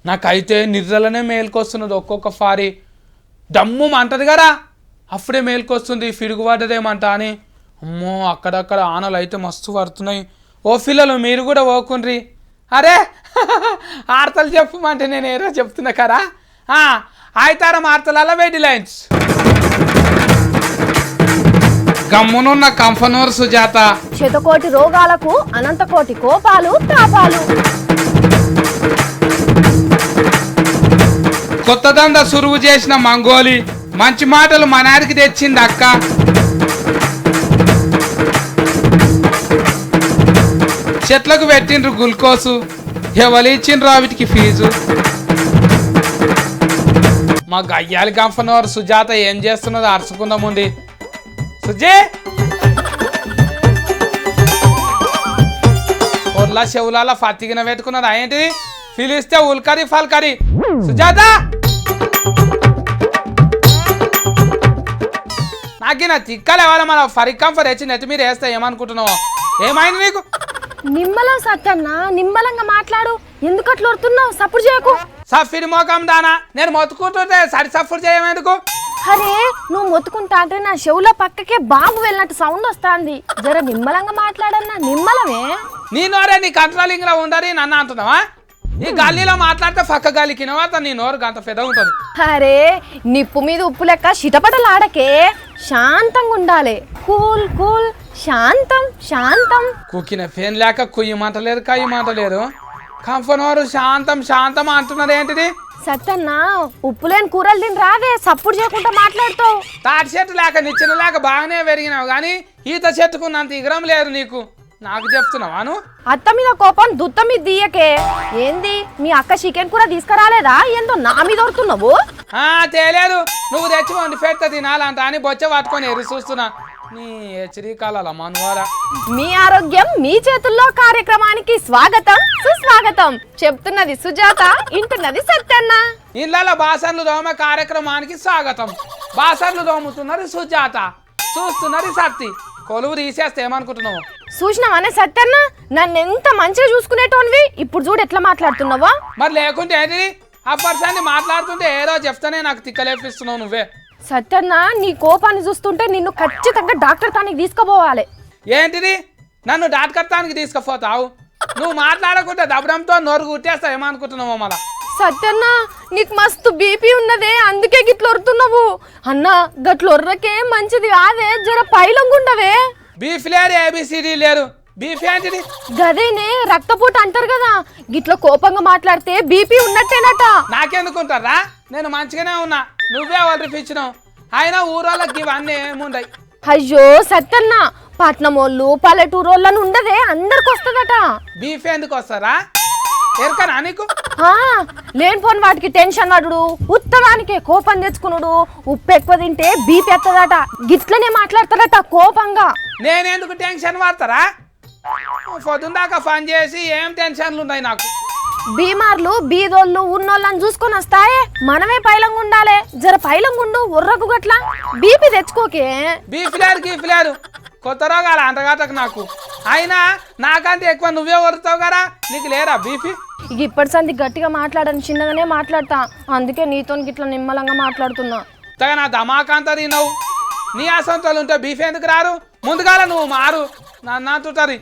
నాకైతే నిద్రలనే మేలుకొస్తున్నది ఒక్కొక్క ఫారి దమ్ము అంటది కదా అప్పుడే మేలుకొస్తుంది ఫిడుగు పడ్డదేమంట అని. అమ్మో అక్కడక్కడ ఆనలు అయితే మస్తు పడుతున్నాయి. ఓ పిల్లలు మీరు కూడా ఓకుండ్రి. అరే ఆర్తలు చెప్పమంటే నేను ఏదో చెప్తున్నా కదా. ఆయితారం ఆర్తలలో వెయిట్ లైన్స్ గమ్మునున్న కంఫనూరు సుజాత. శతకోటి రోగాలకు అనంతకోటి కోపాలు తాపాలు. కొత్త దంద సురువు చేసిన మంగోలి మంచి మాటలు మనారికి తెచ్చింది అక్క. చెట్లకు పెట్టిండ్రు గుల్కోసు ఎవరిచ్చిండ్రు వాటికి ఫీజు. మా గయ్యాలి కంఫనూరు సుజాత ఏం చేస్తున్నదో అరుచుకుందాముంది. సుజీ ఒర్లా చెవులాల ఫతికిన పెట్టుకున్నది ఏంటిది పిలిస్తే ఉల్కరి ఫల్కరి. సుజాత నాకి నా తిక్కలు ఇవ్వాలి మన ఫరికంఫర్ వచ్చి నెత్తి మీరు వేస్తా ఏమనుకుంటున్నావు? ఏమైంది నీకు? నిమ్మలం సత్యన్న నిమ్మలంగా మాట్లాడు. ఎందుకు అట్లా వస్తున్నావు? సప్పుడు చేయకు. సఫిడి మోకం దానా నేను మొత్తుకుంటుంటే సరి సఫుడు చేయమేందుకు? అరే నువ్వు మొత్తుకుంటా అంటే నా చెవుల పక్కకే బాంబు వెళ్ళినట్టు సౌండ్ వస్తుంది. జర నిమ్మలంగా మాట్లాడన్నా. నిమ్మలమే నీ నోరే నీ కంట్రోలింగ్ లో ఉండని నన్ను అంటున్నావా? ఈ గాలిలో మాట్లాడితే పక్క గాలికినవా నీ నోరు గంత పెద్ద ఉంటుంది. అరే నిప్పు మీద ఉప్పు లెక్క చిటపటలాడకే. శాంతంగా ఉండాలి. కూల్ కూల్ శాంతం శాంతం. కుక్కిన ఫేన్ లేక కుయ్యి మాట లేదు కయ్యి మాట లేదు. కంఫనోరు శాంతం శాంతం అంటున్నారు ఏంటిది? సత్తన్న ఉప్పు లేని కూరలు తిని రాదే. సప్పుడు చేయకుండా మాట్లాడుతావు. తాటి చెట్టు లేక నిచ్చిన లేక బాగానే పెరిగినావు కానీ ఈత చెట్టుకున్నంత ఇగరం లేదు నీకు. నాకు చెప్తున్నావాను? అత్త మీద కోపం దుత్త మీద దియ్యకే. ఏంది మీ అక్క చికెన్ కూర తీసుకురాలేదా? ఏందో నా మీద వరుతున్నావు? తేలేదు నువ్వు తెచ్చి వండి పెడితే తినాలంట అని బొచ్చ పట్టుకొని ఎరు చూస్తున్నా. నీ హెచ్చరికాల మనవారా. మీ ఆరోగ్యం మీ చేతుల్లో కార్యక్రమానికి స్వాగతం సుస్వాగతం. చెప్తున్నది సుజాత, ఇంటున్నది సత్యన్న. ఇళ్ళలో బాసన్లు దోమ కార్యక్రమానికి స్వాగతం. బాసన్లు దోముతున్నది సుజాత, చూస్తున్నది సత్తి. కొలువు తీసేస్తే ఏమనుకుంటున్నావు? చూసినావనే సత్యన్న నన్ను ఎంత మంచిగా చూసుకునేటోనివి. ఇప్పుడు చూడు ఎట్లా మాట్లాడుతున్నావా? మరి లేకుంటే ఏంటిది? ఆ పర్సన్ మాట్లాడుతుంటే ఏదో చెప్తానే నాకు తిక్కలేపిస్తున్నావు నువ్వే. సత్యన్న నీ కోపాన్ని చూస్తుంటే నిన్ను ఖచ్చితంగా డాక్టర్ తానికి తీసుకుపోవాలి. ఏంటిది? నన్ను డాక్టర్ తానికి తీసుకుపోతావు? నువ్వు మాట్లాడకుంటే దబ్బడంతో నోరు కుట్టేస్తావు ఏమనుకుంటున్నావు? మళ్ళా సత్యన్న నీకు మస్తు బీపీ ఉన్నదే, అందుకే గిట్ల ఒరుతున్నావు. అన్న గట్ల ఒర్రకే మంచిది కాదే. జర పైలంగుండవే. బీఫ్ లేరు ఏబిసిడి లేరు. బీఫ్ ఏంటిది? గదేనే రక్తపోటు అంటారు కదా. గిట్ల కోపంగా మాట్లాడితే బీపీ ఉన్నట్టేనట. నాకెందుకుంటారా? నేను మంచిగానే ఉన్నా. నువ్వే వాళ్ళు ఇచ్చినావు. అయినా ఊరోళ్ళకి ఇవన్నీ ఏముండయి. అయ్యో సత్యన్న పట్నమోళ్ళు పల్లెటూరోళ్ళని ఉండదే, అందరికి వస్తుందట. బీఫ్ ఎందుకు వస్తారా? ఎరకనా నీకు? లేనిపోని వాటికి టెన్షన్ పడుడు, ఉత్తరానికే కోపం తెచ్చుకున్నాడు. ఉప్పు ఎక్కువ తింటే బీపీ ఎత్తదట. గిట్లనే మాట్లాడతాడట కోపంగా. నేనెందుకు టెన్షన్ పడతారా? పొద్దున్న దాకా పని చేసి ఏం టెన్షన్లు ఉన్నాయి నాకు. బీమార్లు బీదోళ్ళు ఉన్నోళ్ళని చూసుకొని వస్తాయే. మనమే పైలంగా ఉండాలి. జర పైలంగుండు. ఉర్రకు గట్లా బీపీ తెచ్చుకోకే. బీఫ్ లేరు గీఫ్ లేరు కొత్త రోగాలు అంటగాటకు నాకు. అయినా నాకంటే ఎక్కువ నువ్వే వరుతావు కదా. నీకు లేరా బీఫీ? ఇక ఇప్పటి సంది గట్టిగా మాట్లాడని చిన్నగానే మాట్లాడతా. అందుకే నీతో గిట్లా నిమ్మలంగా మాట్లాడుతున్నా. తగ నా ధమాకంతా తినవు. నీ అసంతలు ఉంటే బీఫ్ ఎందుకు రారు? ముందుగాల నువ్వు మారు నన్నంటుంటారు.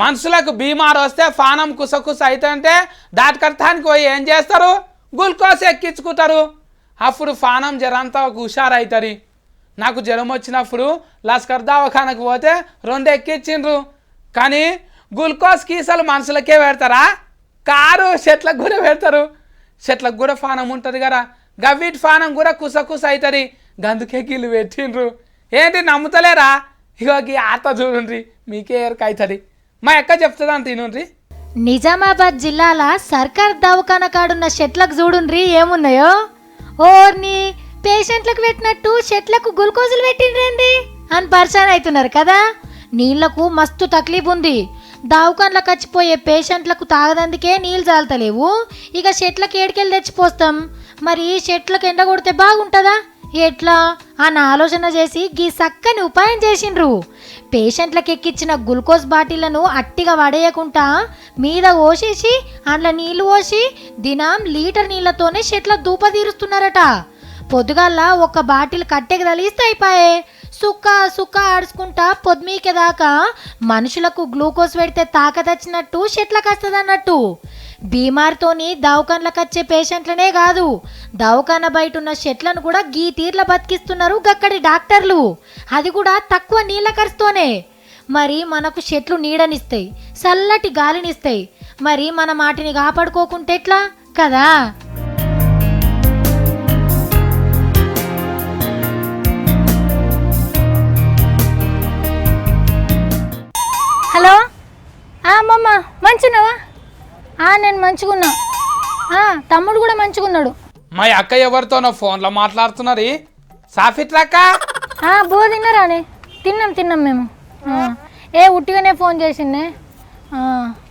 మనుషులకు బీమారు వస్తే పానం కుసకుస అయితే దాటికర్థానికి పోయి ఏం చేస్తారు? గ్లూకోజ్ ఎక్కించుకుంటారు. అప్పుడు పానం జరంతా హుషారవుతుంది. నాకు జ్వరం వచ్చినప్పుడు లస్కర్ దవాఖానకు పోతే 2 ఎక్కించిండ్రు. కానీ గ్లూకోజ్ కీసలు మనుషులకే పెడతారా? కారు చెట్లకు కూడా పెడతారు. చెట్లకు కూడా పానం ఉంటుంది కదా. గవ్విటి పానం కూడా కుసకుస అవుతుంది. గందుకే గిల్లు పెట్టిండ్రు. ఏంటి నమ్ముతలేరా? ఇగో ఈ ఆట చూడండి మీకే ఎరకవుతుంది. మా ఎక్క చెప్తుందని తినుండ్రి. నిజామాబాద్ జిల్లాల సర్కార్ దవాఖాన కాడున్న చెట్లకు చూడుండ్రి ఏమున్నాయో. ఓర్ని పేషెంట్లకు పెట్టినట్టు చెట్లకు గ్లూకోజులు పెట్టిండ్రేంది అని పరిశాన్ అవుతున్నారు కదా. నీళ్లకు మస్తు తక్లీఫ్ ఉంది. దవాఖానలకు వచ్చిపోయే పేషెంట్లకు తాగదందుకే నీళ్ళు చాలతలేవు. ఇక చెట్లకు ఏడికెళ్ళి తెచ్చిపోస్తాం. మరి చెట్లకు ఎండ కొడితే బాగుంటుందా ఎట్లా అన్న ఆలోచన చేసి గీ చక్కని ఉపాయం చేసిండ్రు. పేషెంట్లకు ఎక్కించిన గ్లూకోజ్ బాటిళ్లను అట్టిగా వడేయకుండా మీద పోసేసి అందులో నీళ్లు పోసి దినం లీటర్ నీళ్లతోనే చెట్ల దూప తీరుస్తున్నారట. పొద్దుగాల ఒక బాటిల్ కట్టెకి తలిస్తే అయిపోయే. సుక్క సుక్క ఆడుచుకుంటా పొద్దుమీకే దాకా మనుషులకు గ్లూకోజ్ పెడితే తాకదచ్చినట్టు చెట్లకు వస్తుంది అన్నట్టు. బీమార్తోని దవాఖానలకు వచ్చే పేషెంట్లనే కాదు, దవాఖాన బయట ఉన్న చెట్లను కూడా గీ తీర్ల బతికిస్తున్నారు గక్కడి డాక్టర్లు. అది కూడా తక్కువ నీళ్ళ ఖర్చుతోనే. మరి మనకు చెట్లు నీడనిస్తాయి, చల్లటి గాలినిస్తాయి. మరి మన మాటిని కాపాడుకోకుంటే ఎట్లా కదా. హలో అమ్మమ్మ మంచిగున్నావా? నేను మంచిగున్నా. తమ్ముడు కూడా మంచిగున్నాడు. మా అక్క ఎవరితోనో ఫోన్లో మాట్లాడుతున్నారు. సాఫిట్రాక బో తిన్నారాని? తిన్నాం మేము. ఉట్టిగానే ఫోన్ చేసిండే.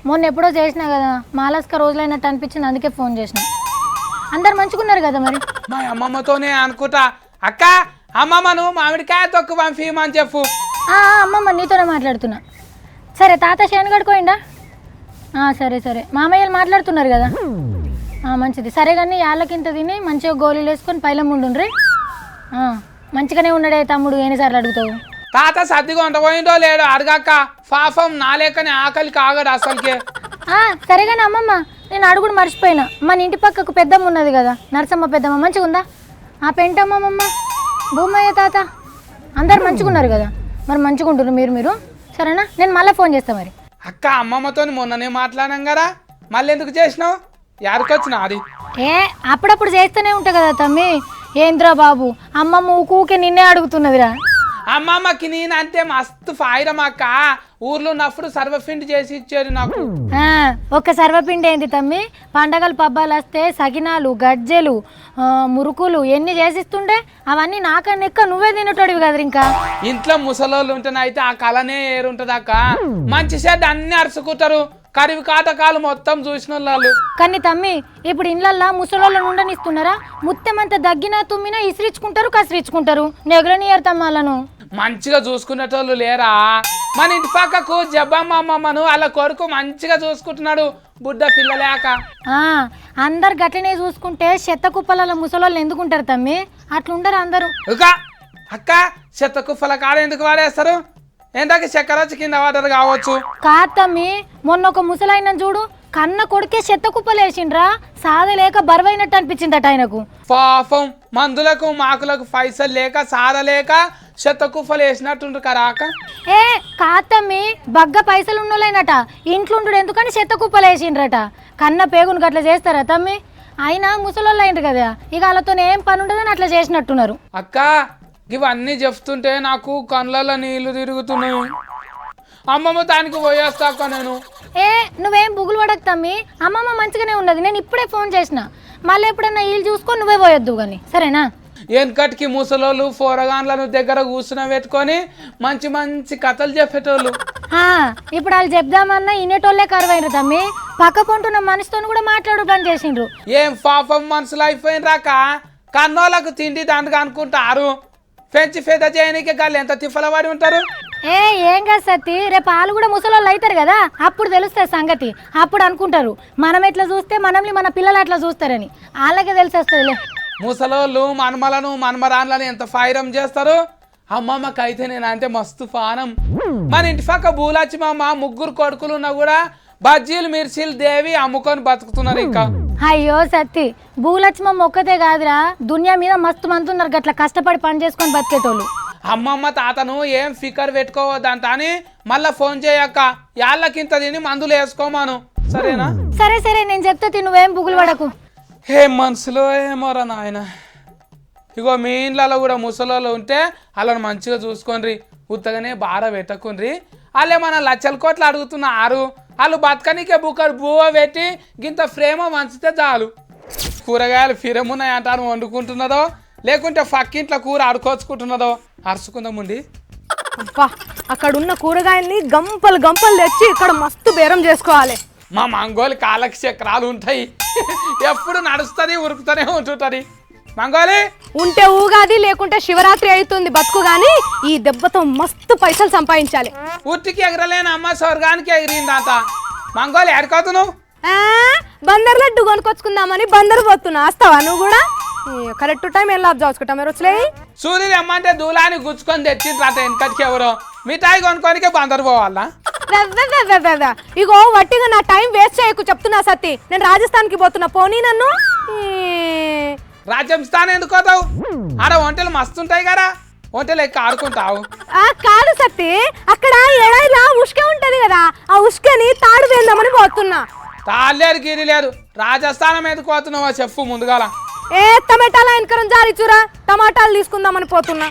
మొన్న ఎప్పుడో చేసినా కదా, మాలస్క రోజులైనట్టు అనిపించింది, అందుకే ఫోన్ చేసిన. అందరు మంచిగున్నారు కదా మరి? మా అమ్మమ్మతోనే అనుకుంటా. అక్క అమ్మమ్మను మామిడికాయ తొక్కు పంపిమని చెప్పు. అమ్మమ్మ నీతోనే మాట్లాడుతున్నా. సరే, తాత శేనుగడుకోయిండా? సరే మామయ్యలు మాట్లాడుతున్నారు కదా. మంచిది. సరే కానీ వాళ్ళకింత తిని మంచిగా గోళీలు వేసుకొని పైలం ఉండుండ్రి. మంచిగానే ఉన్నాడే తమ్ముడు, ఎన్నిసార్లు అడుగుతావు? తాత సర్దిగా ఉండబోయిందో లేడో అడగాక. పాపం నా లేకనే ఆకలి కాగడు అసలుకే. సరే కానీ అమ్మమ్మ, నేను అడుగుడు మర్చిపోయినా. మన ఇంటి పక్కకు పెద్దమ్మ ఉన్నది కదా, నరసమ్మ పెద్దమ్మ, మంచిగా ఉందా? పెంటమ్మమ్మ, భూమయ్య తాత అందరు మంచిగా ఉన్నారు కదా? మరి మంచిగా ఉంటున్నారు మీరు. సరేనా, నేను మళ్ళీ ఫోన్ చేస్తా మరి. అక్క అమ్మమ్మతో మొన్ననే మాట్లాడాం కదా, మళ్ళీ ఎందుకు చేసినావు? యారికొచ్చినా అది? అప్పుడప్పుడు చేస్తూనే ఉంటా కదా తమ్మి. ఏంద్రా బాబు, అమ్మమ్మ ఊకే నిన్నే అడుగుతున్నదిరా. అమ్మమ్మకి నేనంటే మస్తు ఫాయిరం అక్క. ఊర్లో ఉన్నప్పుడు సర్వపిండి చేసి ఇచ్చేది నాకు. ఒక్క సర్వపిండి ఏంటి తమ్మి? పండగలు పబ్బాలు వస్తే సగినాలు, గజ్జెలు, మురుకులు ఎన్ని చేసిస్తుండే, అవన్నీ నాకన్నా ఎక్క నువ్వే తినటోడివి కదా. ఇంకా ఇంట్లో ముసలోళ్ళు ఉంటేనైతే ఆ కళనే ఏరుంటది అక్క. మంచి షెడ్ అన్ని అరుచుకుంటారు, కరివి కాటకాలు మొత్తం చూసిన వాళ్ళు. కానీ తమ్మి, ఇప్పుడు ఇళ్ళల్లో ముసలోళ్ళను ఉండనిస్తున్నారా? ముత్తెమంతా దగ్గినా తుమ్మినా ఇసిరించుకుంటారు, కసిరించుకుంటారు. నెగలనియర్ తమ్మాలను మంచిగా చూసుకునేటోళ్ళు లేరా? మన ఇంటి పక్కకు జబ్బమ్మ అమ్మమ్మను వాళ్ళ కొడుకు మంచిగా చూసుకుంటున్నాడు, బుడ్డ పిల్లలేక. అందరు గట్లనే చూసుకుంటే చెత్త కుప్పల ముసలోళ్ళు ఎందుకుంటారు తమ్మి? అట్లుండరు అందరూ. అక్క చెత్త కుప్పల కాడ ఎందుకు వాడేస్తారు? ఏంటకి చక్కెర వచ్చి కింద వాటర్ కావచ్చు. కాదు తమ్మి, మొన్న ఒక ముసలాయన చూడు, కన్న కొడుకే చెత్త కుప్పలు వేసిండ్రా. సాధలేక బరువైనట్టు అనిపించిందట ఆయనకు. పాపం మందులకు మాకులకు పైసలు లేక సాధలేక చెత్త కుప్పలు వేసినట్టుండ్రు కరాక. కాదు తమ్మి, బగ్గ పైసలు ఉన్నోళ్ళైనట ఇంట్లుండు ఎందుకని చెత్త కుప్పలు వేసిండ్రట. కన్న పేగును గట్లా చేస్తారా తమ్మి? అయినా ముసలోళ్ళు అయిండ్రు కదా, ఇక వాళ్ళతో ఏం పని ఉండదని అట్లా చేసినట్టున్నారు. అక్క ఇవన్నీ చెప్తుంటే నాకు కళ్ళల్లో నీళ్లు తిరుగుతున్నాయి. అమ్మమ్మ దానికి పోయేస్తాక నేను. నువ్వేం బుగులు పడక తమ్మి, అమ్మమ్మ మంచిగానే ఉన్నది. నేను ఇప్పుడే ఫోన్ చేసిన. మళ్ళీ ఎప్పుడన్నా వీళ్ళు చూసుకొని నువ్వే పోయొద్దు కానీ, సరేనా? వెనకటికి ముసలోళ్ళు పోరగాన్లను దగ్గర కూర్చుని పెట్టుకొని మంచి మంచి కథలు చెప్పేటోళ్ళు. ఇప్పుడు వాళ్ళు చెప్దామన్నా ఇనేటోళ్ళే కరువైనరు తమ్మి. పక్క పొంటున్న మనిషితో కూడా మాట్లాడు పని చేసిండ్రు. ఏం పాపం మనుషులు అయిపోయిన రాక కన్నోళ్ళకు తిండి దండగా అనుకుంటారు. పెంచి పెద్ద చేయడానికి గాళ్ళు ఎంత తిఫలవాడి ఉంటారు. ఏం కాదు సత్తి, రేపు వాళ్ళు కూడా ముసలోళ్ళు అవుతారు కదా, అప్పుడు తెలుస్తుంది సంగతి. అప్పుడు అనుకుంటారు మనం ఎట్లా చూస్తే మనల్ని మన పిల్లలు అట్లా చూస్తారని. వాళ్ళకే తెలిసేస్తుందిలే. ముసలోళ్ళు మనమలను మనమరాన్లను ఎంత ఫైరం చేస్తారు. అమ్మమ్మకి అయితే నేనంటే మస్తు ఫానం. మన ఇంటి పక్క బూలాచి మామ ముగ్గురు కొడుకులు ఉన్నా కూడా బజ్జీలు మిర్చీలు దేవి అమ్ముకొని బతుకుతున్నారు. ఇంకా అయ్యో సత్తి, భూలక్ష్మమ్మ ఒక్కతే కాదురా, దునియా మీద మస్తు మంది ఉన్నారు గట్లా కష్టపడి పని చేసుకొని బతికేటోళ్ళు. అమ్మమ్మ తాతను ఏం ఫికర్ పెట్టుకోవద్దంట అని మళ్ళా ఫోన్ చేయక్క. యాళ్ళకింత తిని మందులు వేసుకోమాను, సరేనా? సరే నేను చెప్తే నువ్వేం బుగులు పడకు. ఏం మనసులో ఏమోరా నాయన. ఇగో మీ ఇంట్లో కూడా ముసలోళ్ళు ఉంటే వాళ్ళని మంచిగా చూసుకోండి, ఉత్తగానే బార పెట్టకుండ్రి. వాళ్ళు ఏమన్నా లక్షల కోట్లు అడుగుతున్నారు. వాళ్ళు బతకనికే బుక్కడు బువ్వ పెట్టి గింత ప్రేమ మంచితే చాలు. కూరగాయలు ఫిరమున్నాయి అంటాను వండుకుంటున్నదో, లేకుంటే పక్కింట్లో కూర అడుకోచుకుంటున్నదో అరుచుకుందాముండి. అక్కడున్న కూరగాయల్ని గంపలు తెచ్చి ఇక్కడ మస్తు బేరం చేసుకోవాలి. మా మంగోలి కాళ్ళకి చక్రాలు ఉంటాయి, ఎప్పుడు నడుస్తుంది ఉరుకుతూనే ఉంటుంటుంది. మంగోలి ఉంటే ఊగాది లేకుంటే శివరాత్రి అవుతుంది బతుకు గాని ఈ దెబ్బతో మస్తు పైసలు సంపాదించాలి. ఉట్టికి ఎగరలేని అమ్మ స్వర్గానికి ఎగిరిందాత. మంగోలి ఎడకోతున్నావు? ఆ, బందర్ లడ్డు కొనుక్కొచ్చుకుందామని బందరు పోతున్నా. వస్తావా నువ్వు కూడా? కరెక్ట్ టైం ఎలా జాచుకుంటా మీరు వచ్చలే. సూర్యుడు ఎమ్మంటే దూలాన్ని గుచ్చుకొని తెచ్చిండ్రాట వెనకటికి ఎవరో. మిఠాయి కొనుక్కోనికే బందరు పోవాలా? ఇగో వట్టిగా నా టైం వేస్ట్ చేయకు చెప్తున్నా సత్తి. నేను రాజస్థాన్కి పోతున్నా, పోనీ నన్ను. రాజస్థాన్ ఎందుకు పోతావు? ఆడ వంటలు మస్తుంటాయి కదా, వంటలు ఎక్కి ఆడుకుంటావు. కాదు సత్తి, అక్కడ ఎడాయిలా ఉష్క ఉంటది కదా, ఆ ఉష్కని తాడు వేద్దామని పోతున్నా. తాళ్ళేరు గిరి లేదు, రాజస్థానం ఎందుకు పోతున్నావో చెప్పు ముందుగాల. టమాటాలు ఆయనకరం జారిచురా, టమాటాలు తీసుకుందామని పోతున్నా.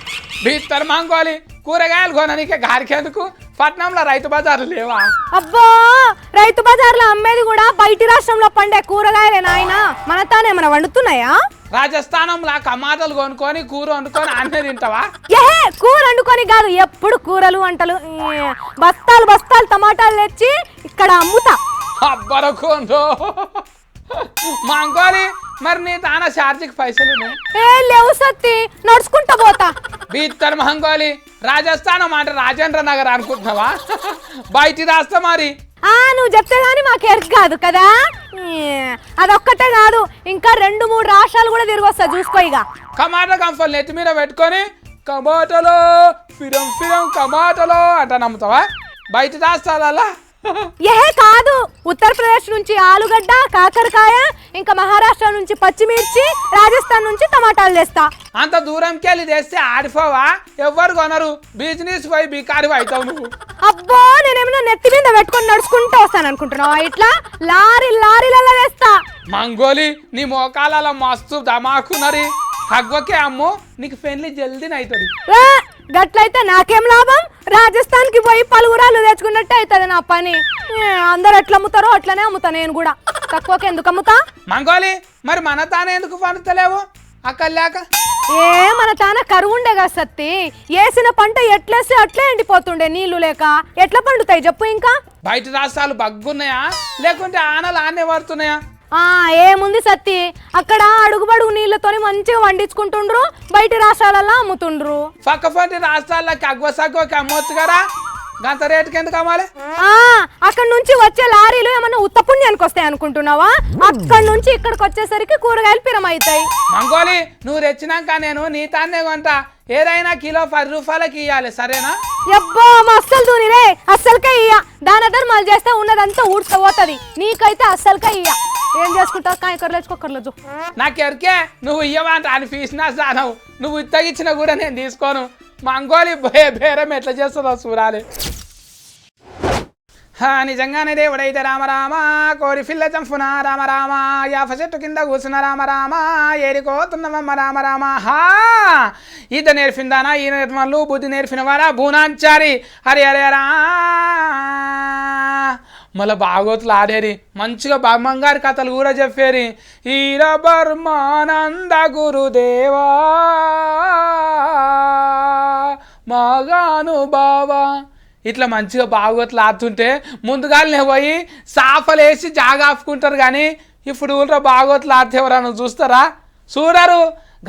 బీత్తర్ మంగోలి కూరగాయలు కొననీకే గారికెందుకు? పట్నంలో రైతు బజార్లు లేవా? అబ్బో, రైతు బజార్లో అమ్మేది కూడా బయటి రాష్ట్రంలో పండే కూరగాయలే నాయన, మన తానేమైనా వండుతున్నాయా? రాజస్థానంలో టమాటాలు కొనుక్కొని కూర వండుకొని అన్నీ తింటావా? ఏహే, కూర వండుకొని కాదు, ఎప్పుడు కూరలు వంటలు. బస్తాలు బస్తాలు టమాటాలు తెచ్చి ఇక్కడ అమ్ముతా. అబ్బరకుందో మంగోలి, మరి నీ తాన ఛార్జీకి పైసలు లేవు సత్తి, నడుచుకుంటా పోతా. బీత్తర్ మంగోలి రాజస్థానం అంటే రాజేంద్ర నగర్ అనుకుంటున్నావా? బయటి రాస్తా మరి. నువ్వు చెప్తే గానీ మాకు ఎరుక కాదు కదా. అదొక్కటే కాదు, ఇంకా 2-3 రాష్ట్రాలు కూడా తిరిగి వస్తా, చూసుకో. ఇక టమాటా కంఫలు నెత్తి మీద పెట్టుకొని టమాటోలో ఫిరం ఫిరం టమాటోలో అంట నమ్ముతావా బయట రాష్ట్రాలలా? ఏహే కాదు, ఉత్తరప్రదేశ్ నుంచి ఆలుగడ్డ, కాకరకాయ, ఇంకా మహారాష్ట్ర నుంచి పచ్చిమిర్చి, రాజస్థాన్ నుంచి టమాటాలు తెస్తా. అంత దూరంకి వెళ్ళి తెస్తే ఆడిపోవా? ఎవ్వరు కొనరు, బిజినెస్ పోయి బికారి అవుతావు నువ్వు. అబ్బో, నేనేమన్నా నెత్తి మీద పెట్టుకొని నడుచుకుంటూ వస్తాను అనుకుంటున్నావా? ఇట్లా లారీలలో వేస్తా. మంగోలి నీ మోకాలలో మస్తు దమాకున్నరి. హగ్వకే అమ్ము, నీకు పెళ్లి జల్దీని అవుతుంది. గట్లయితే నాకేం లాభం? రాజస్థాన్ కి పోయి పలువురాలు తెచ్చుకున్నట్టే అవుతుంది నా పని. అందరు ఎట్లా అమ్ముతారో అట్లనే అమ్ముతా నేను కూడా. తక్కువకి ఎందుకు అమ్ముతా? మంగోలి మరి మన తానే ఎందుకు పండుతలేవు అక్కడ లేక? మన తాన కరువు ఉండే కదా సత్తి, వేసిన పంట ఎట్లేస్తే అట్లే ఎండిపోతుండే, నీళ్లు లేక. ఎట్లా పండుతాయి చెప్పు? ఇంకా బయట రాష్ట్రాలు బగ్గున్నాయా లేకుంటే ఆనలు ఆనే పడుతున్నాయా? ఏముంది సత్తి, అక్కడ అడుగుబడుగు నీళ్లతోని మంచిగా వండించుకుంటుండ్రు, బయట రాష్ట్రాలలో అమ్ముతుండ్రు. పక్కపంటి రాష్ట్రాలకి అగ్వసగ్వకి అమ్మొచ్చు కదా, గంత రేటుకి ఎందుకు అమ్మాలి? అక్కడ నుంచి వచ్చే లారీలు ఏమన్నా ఉత్తపుణ్యానికి వస్తాయి అనుకుంటున్నావా? అక్కడ నుంచి ఇక్కడికి వచ్చేసరికి కూరగాయలు పిరమవుతాయి. మంగోలి నువ్వు తెచ్చినాక నేను నీ తాన్నే కొంటా, ఏదైనా కిలో 10 రూపాయలకి ఇవ్వాలి, సరేనా? ఎబ్బో అస్సలు దూనిరే, అస్సలకే ఇయ్య. దాన ధర్మాలు చేస్తే ఉన్నదంతా ఊడ్చుకోపోతుంది, నీకైతే అస్సలకే ఇయ్య. ఏం చేసుకుంటావు? కాయకర్లేచుకోకర్లేదు. నాకెరికే నువ్వు ఇయ్యవా అంటే అని ఫీసినా సానవు, నువ్వు ఇత్తగిచ్చినా కూడా నేను తీసుకోను. మంగోలి బేరం ఎట్లా చేస్తుందో చూడాలి. నిజంగానే దేవుడైతే రామ రామ, కోరి పిల్ల చంపున రామ రామ, యాప చెట్టు కింద కూర్చున్న రామ రామ, ఏరికోతున్నవమ్మ రామ రామ. ఈత నేర్పిందానా ఈ నిర్మలు, బుద్ధి నేర్పిన వారా బూనాంచారి. హరి హరి హరా. మళ్ళీ బాగోతులు ఆడేరి, మంచిగా బ్రహ్మంగారి కథలు కూడా చెప్పేరి. ఈర బర్మానంద గురుదేవా మగాను బావా, ఇట్లా మంచిగా బాగోతులు ఆడుతుంటే ముందుగానే పోయి సాఫలేసి జాగాపుకుంటారు. కానీ ఇప్పుడు ఊళ్ళో బాగోతులు ఆడితే ఎవరన్నా చూస్తారా? చూడరు.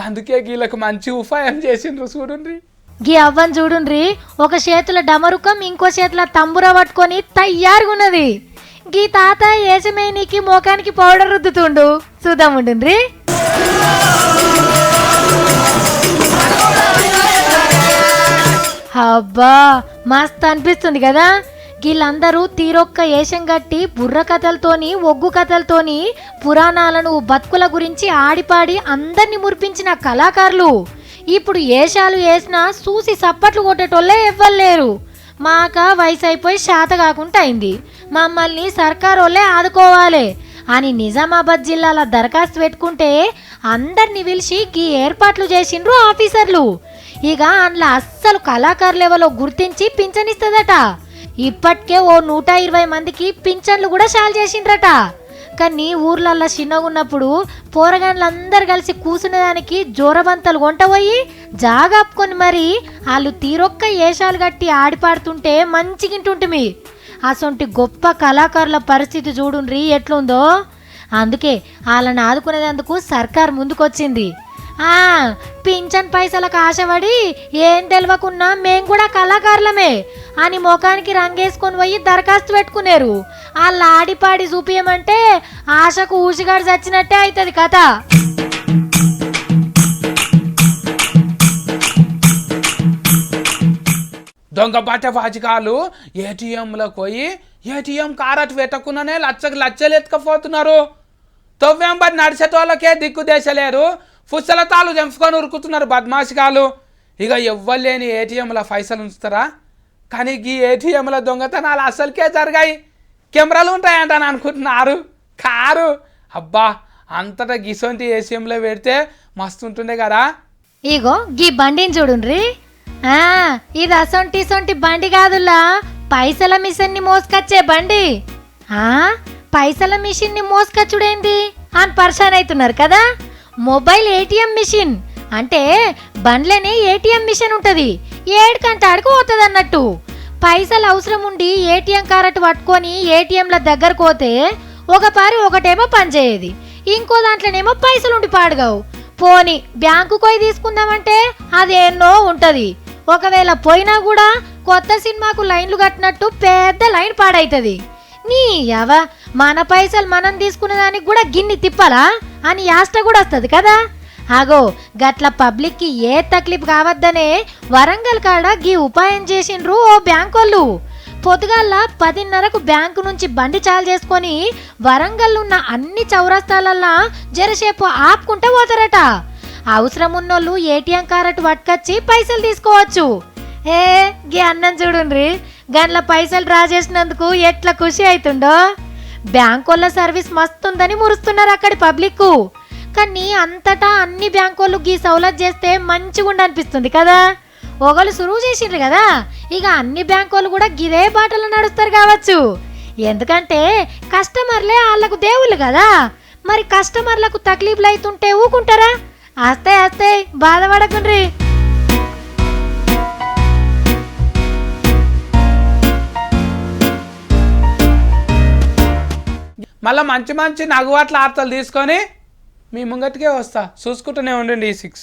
అందుకే వీళ్ళకి మంచి ఉపాయం చేసిండ్రు చూడండి. గీ అవ్వని చూడుండ్రి, ఒక చేతుల డమరుకం ఇంకో చేతుల తంబుర పట్టుకొని తయారుగా ఉన్నది. గీ తాత ఏసమేనికి మోకానికి పౌడర్ రుద్దుతుండు, చూద్దాం ఉండుండ్రి. అబ్బా మస్త్ అనిపిస్తుంది కదా. వీళ్ళందరూ తీరొక్క ఏషం గట్టి బుర్ర కథలతోని, ఒగ్గు కథలతోని పురాణాలను, బతుకుల గురించి ఆడిపాడి అందరినీ మురిపించిన కళాకారులు. ఇప్పుడు ఏషాలు వేసినా చూసి సప్పట్లు కొట్టేటోళ్ళే ఎవ్వలేరు. మాక వయసు అయిపోయి శాత కాకుండా అయింది, మమ్మల్ని సర్కారోళ్ళే ఆదుకోవాలి అని నిజామాబాద్ జిల్లాలో దరఖాస్తు పెట్టుకుంటే అందరిని పిలిచి ఈ ఏర్పాట్లు చేసిండ్రు ఆఫీసర్లు. ఇక అందులో అస్సలు కళాకారులు ఎవరో గుర్తించి పింఛనిస్తుందట. ఇప్పటికే ఓ 120 మందికి పింఛన్లు కూడా చాలు చేసిండ్రట. కానీ ఊర్లల్లో చిన్నగున్నప్పుడు పోరగాన్లందరూ కలిసి కూసునేదానికి జోరబంతలు కొంటపోయి జాగాపుకొని మరి వాళ్ళు తీరొక్క ఏషాలు కట్టి ఆడిపాడుతుంటే మంచిగింటుంటిమి. అసొంటి గొప్ప కళాకారుల పరిస్థితి చూడుండ్రి ఎట్లుందో. అందుకే వాళ్ళని ఆదుకునేందుకు సర్కార్ ముందుకొచ్చింది. ఆ పింఛన్ పైసలకు ఆశపడి ఏం తెలియకున్నా మేం కూడా కళాకారులమే అని ముఖానికి రంగేసుకొని పోయి దరఖాస్తు పెట్టుకున్నారు. ఆ లాడిపాడి చూపియమంటే ఆశకు ఊసిగాడు చచ్చినట్టే అవుతుంది కథ. దొంగ బట్ట వాచికాలు ఏటీఎంలకు పోయి ఏటీఎం కారట్ పెట్టకుండానే లచ్చలు ఎత్తుకపోతున్నారు. తొవ్వెంబడి నడిచేటోళ్ళకే దిక్కు దేశలేరు, పుస్తలతాలు తెంపుకొని ఉరుకుతున్నారు బద్మాషికాలు. ఇక ఎవ్వరు లేని ఏటీఎంల పైసలు ఉంచుతారా? కానీ ఈ ఏటీఎంల దొంగతనాలు అసలుకే జరిగాయి. కెమెరాలు ఉంటాయంటని అనుకుంటున్నారు కారు. అబ్బా అంతటా గిసొంటి ఏటీఎంలో పెడితే మస్తు ఉంటుండే కదా. ఇగో గీ బండిని చూడుండ్రి. ఇది అసొంటి బండి కాదులా, పైసల మిషన్ ని మోసుకొచ్చే బండి. పైసల మిషన్ ని మోసుకొచ్చుడేంది అని పరిశాన్ అవుతున్నారు కదా. మొబైల్ ఏటీఎం మిషన్ అంటే బండ్లనే ఏటీఎం మిషన్ ఉంటది, ఏడుకంటే ఆడుకు పోతుంది అన్నట్టు. పైసలు అవసరం ఉండి ఏటీఎం కారట్ పట్టుకొని ఏటీఎంల దగ్గరకు పోతే ఒక పారి ఒకటేమో పనిచేయేది, ఇంకో దాంట్లోనేమో పైసలు ఉండి పాడుగావు. పోని బ్యాంకు పోయి తీసుకుందామంటే అది ఎన్నో ఉంటది. ఒకవేళ పోయినా కూడా కొత్త సినిమాకు లైన్లు కట్టినట్టు పెద్ద లైన్ పాడైతుంది. నీ యవ మన పైసలు మనం తీసుకునే దానికి కూడా గిన్ని తిప్పాలా అని యాస్ట కూడా వస్తుంది కదా. ఆగో గట్ల పబ్లిక్ కి ఏ తక్లీఫ్ కావద్దనే వరంగల్ కాడ గీ ఉపాయం చేసిండ్రు ఓ బ్యాంకోళ్ళు. పొద్దుగాల 10:30కు బ్యాంకు నుంచి బండి చాలు చేసుకొని వరంగల్ ఉన్న అన్ని చౌరస్తాలల్లా జరసేపు ఆపుకుంటే పోతారట. అవసరం ఉన్నోళ్ళు ఏటీఎం కారట్ పట్టుకొచ్చి పైసలు తీసుకోవచ్చు. గీ అన్నం చూడుండ్రి, గన్ల పైసలు డ్రా చేసినందుకు ఎట్లా ఖుషి అవుతుండో. బ్యాంకోళ్ళ సర్వీస్ మస్తుందని మురుస్తున్నారు అక్కడి పబ్లిక్. కానీ అంతటా అన్ని బ్యాంకోళ్ళు గీ సౌలత్ చేస్తే మంచిగా ఉండనిపిస్తుంది కదా. ఒకళ్ళు సురువు చేసిండ్రు కదా, ఇక అన్ని బ్యాంకోళ్ళు కూడా గిదే బాటలు నడుస్తారు కావచ్చు. ఎందుకంటే కస్టమర్లే వాళ్ళకు దేవుళ్ళు కదా. మరి కస్టమర్లకు తక్లీఫ్లు అవుతుంటే ఊకుంటారా? ఆస్తే బాధపడకుండ్రి. మళ్ళీ మంచి నగువాట్ల ఆర్తలు తీసుకొని మీ ముంగటికే వస్తా, చూసుకుంటూనే ఉండండి ఈ 6.